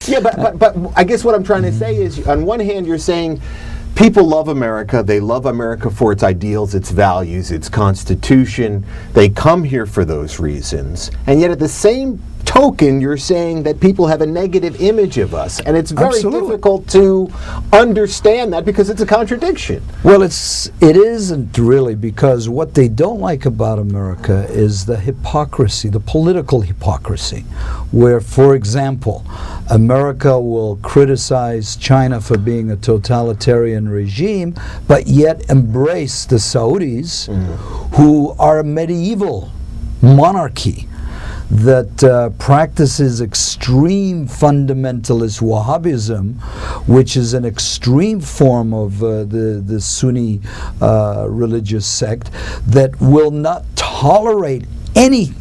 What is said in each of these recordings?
Yeah, but I guess what I'm trying to say is, on one hand, you're saying people love America. They love America for its ideals, its values, its Constitution. They come here for those reasons. And yet at the same token, you're saying that people have a negative image of us. And it's very difficult to understand that because it's a contradiction. Well, it isn't really, because what they don't like about America is the hypocrisy, the political hypocrisy, where, for example, America will criticize China for being a totalitarian regime, but yet embrace the Saudis, who are a medieval monarchy that practices extreme fundamentalist Wahhabism, which is an extreme form of the Sunni religious sect that will not tolerate any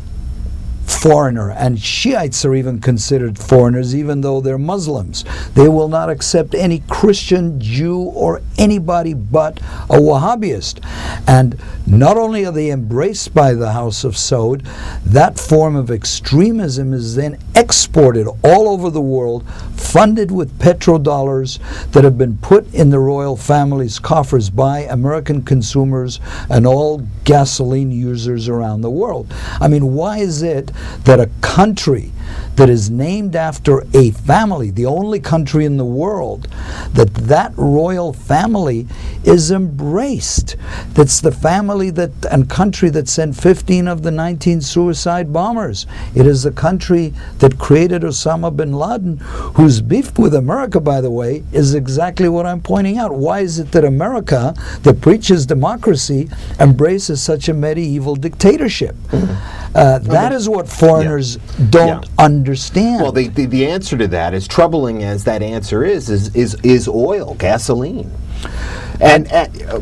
foreigner, and Shiites are even considered foreigners even though they're Muslims. They will not accept any Christian, Jew, or anybody but a Wahhabist. And not only are they embraced by the House of Saud, that form of extremism is then exported all over the world, funded with petrodollars that have been put in the royal family's coffers by American consumers and all gasoline users around the world. I mean, why is it that a country that is named after a family, the only country in the world, that royal family is embraced? That's the family and country that sent 15 of the 19 suicide bombers. It is the country that created Osama bin Laden, whose beef with America, by the way, is exactly what I'm pointing out. Why is it that America, that preaches democracy, embraces such a medieval dictatorship? That is what foreigners don't understand. Well, the answer to that, as troubling as that answer is oil, gasoline. And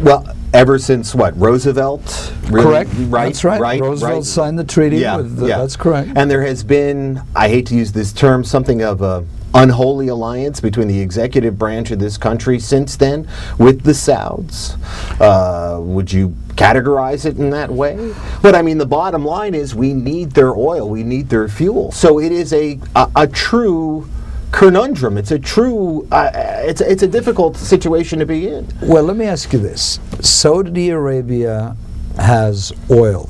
well, ever since what, Roosevelt? Really, correct. Right. That's right. Roosevelt signed the treaty. That's correct. And there has been, I hate to use this term, something of a unholy alliance between the executive branch of this country since then with the Sauds. Would you categorize it in that way? But I mean, the bottom line is we need their oil, we need their fuel. So it is a true conundrum. It's a true, it's a difficult situation to be in. Well, let me ask you this. Saudi Arabia has oil.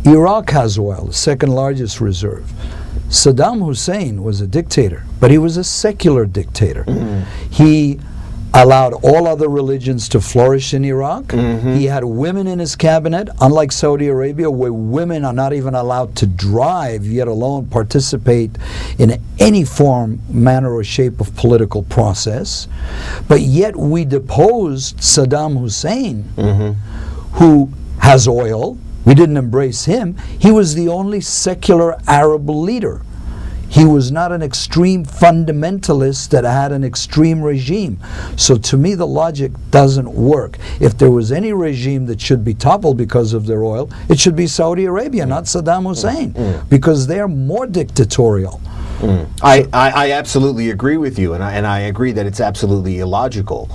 Iraq has oil, the second largest reserve. Saddam Hussein was a dictator, but he was a secular dictator. He allowed all other religions to flourish in Iraq. He had women in his cabinet, unlike Saudi Arabia, where women are not even allowed to drive, yet alone participate in any form, manner, or shape of political process. But yet we deposed Saddam Hussein, who has oil. We didn't embrace him. He was the only secular Arab leader. He was not an extreme fundamentalist that had an extreme regime. So to me, the logic doesn't work. If there was any regime that should be toppled because of their oil, it should be Saudi Arabia, not Saddam Hussein, because they're more dictatorial. I absolutely agree with you, and I agree that it's absolutely illogical.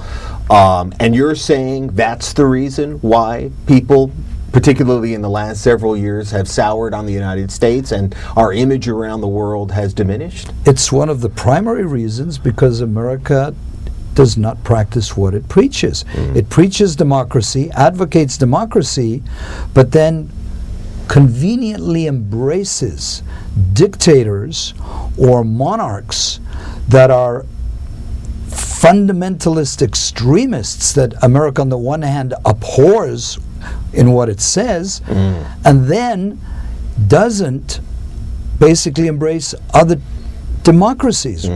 And you're saying that's the reason why people, particularly in the last several years, have soured on the United States and our image around the world has diminished? It's one of the primary reasons, because America does not practice what it preaches. It preaches democracy, advocates democracy, but then conveniently embraces dictators or monarchs that are fundamentalist extremists that America on the one hand abhors in what it says, and then doesn't basically embrace other democracies,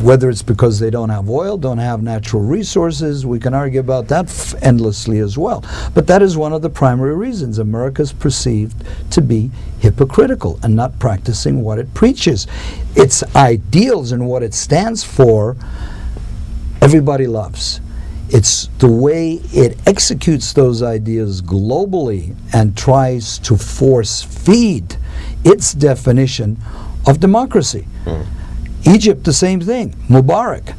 whether it's because they don't have oil, don't have natural resources. We can argue about that endlessly as well. But that is one of the primary reasons America is perceived to be hypocritical and not practicing what it preaches. Its ideals and what it stands for, everybody loves. It's the way it executes those ideas globally and tries to force feed its definition of democracy. Egypt, the same thing. Mubarak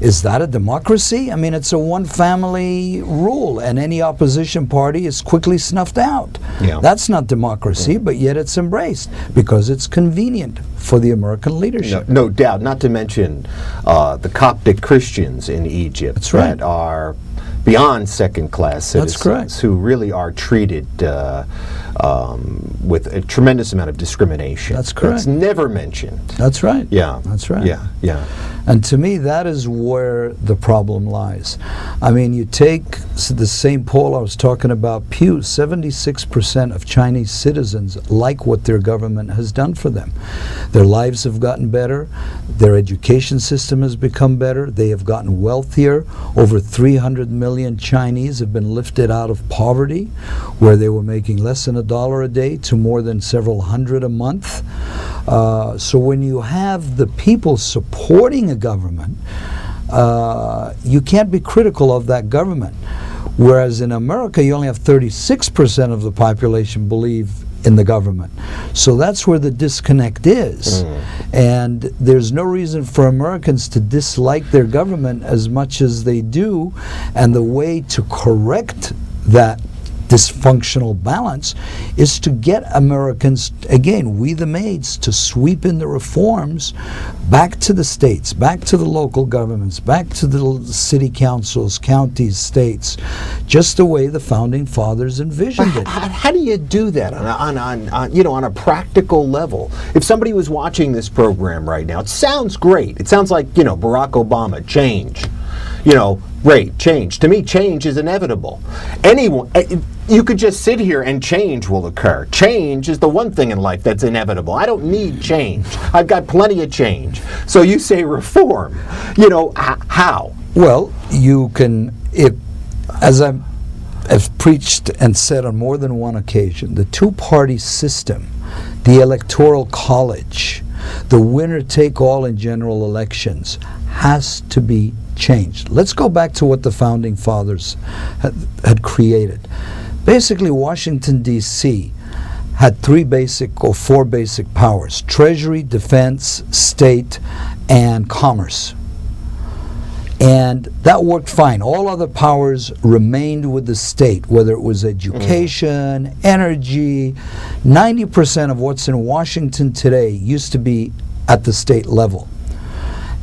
Is that a democracy? I mean, it's a one-family rule, and any opposition party is quickly snuffed out. Yeah. That's not democracy, but yet it's embraced because it's convenient for the American leadership. No doubt, not to mention the Coptic Christians in Egypt That's right. that are beyond second-class citizens, That's correct. who really are treated with a tremendous amount of discrimination. That's correct. It's never mentioned. That's right. Yeah. That's right. Yeah. And to me, that is where the problem lies. I mean, you take the same poll I was talking about, Pew, 76% of Chinese citizens like what their government has done for them. Their lives have gotten better. Their education system has become better. They have gotten wealthier. Over 300 million Chinese have been lifted out of poverty, where they were making less than $1 a day to more than several hundred a month. So when you have the people supporting a government, you can't be critical of that government. Whereas in America, you only have 36% of the population believe in the government. So that's where the disconnect is. And there's no reason for Americans to dislike their government as much as they do. And the way to correct that dysfunctional balance is to get Americans, again, we the maids, to sweep in the reforms back to the states, back to the local governments, back to the city councils, counties, states, just the way the founding fathers envisioned it. How do you do that on a practical level? If somebody was watching this program right now, it sounds great. It sounds like, Barack Obama, change. Great, change. To me, change is inevitable. You could just sit here and change will occur. Change is the one thing in life that's inevitable. I don't need change. I've got plenty of change. So you say reform. How? Well, you can, as I've preached and said on more than one occasion, the two-party system, the electoral college, the winner-take-all in general elections has to be changed. Let's go back to what the founding fathers had created. Basically, Washington, D.C. had four basic powers: treasury, defense, state, and commerce. And that worked fine. All other powers remained with the state, whether it was education, energy. 90% of what's in Washington today used to be at the state level.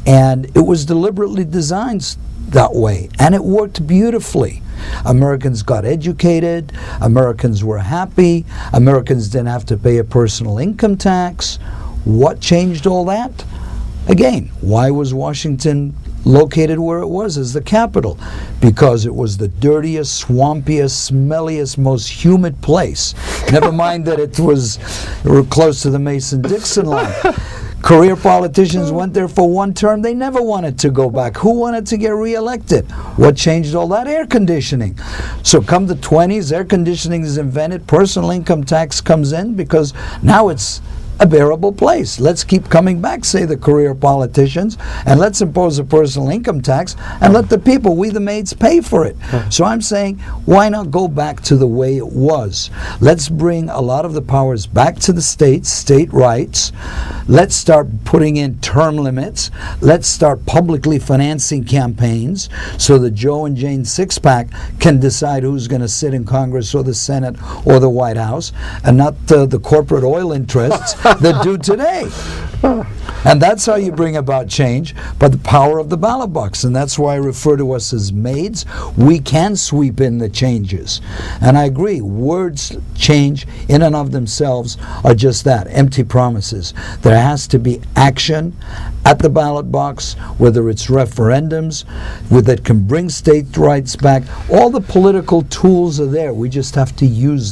And it was deliberately designed that way, and it worked beautifully. Americans got educated, Americans were happy, Americans didn't have to pay a personal income tax. What changed all that? Again, why was Washington located where it was as the capital? Because it was the dirtiest, swampiest, smelliest, most humid place. Never mind that it was close to the Mason-Dixon line. Career politicians went there for one term. They never wanted to go back. Who wanted to get reelected? What changed all that? Air conditioning. So come the 20s, air conditioning is invented, personal income tax comes in because now it's a bearable place. Let's keep coming back, say the career politicians, and let's impose a personal income tax and let the people, we the maids, pay for it. So I'm saying, why not go back to the way it was? Let's bring a lot of the powers back to the states, state rights. Let's start putting in term limits. Let's start publicly financing campaigns so that Joe and Jane Sixpack can decide who's going to sit in Congress or the Senate or the White House, and not the corporate oil interests that do today. And that's how you bring about change, by the power of the ballot box. And that's why I refer to us as maids. We can sweep in the changes. And I agree, words change in and of themselves are just that, empty promises. There has to be action at the ballot box, whether it's referendums, that can bring state rights back. All the political tools are there. We just have to use them.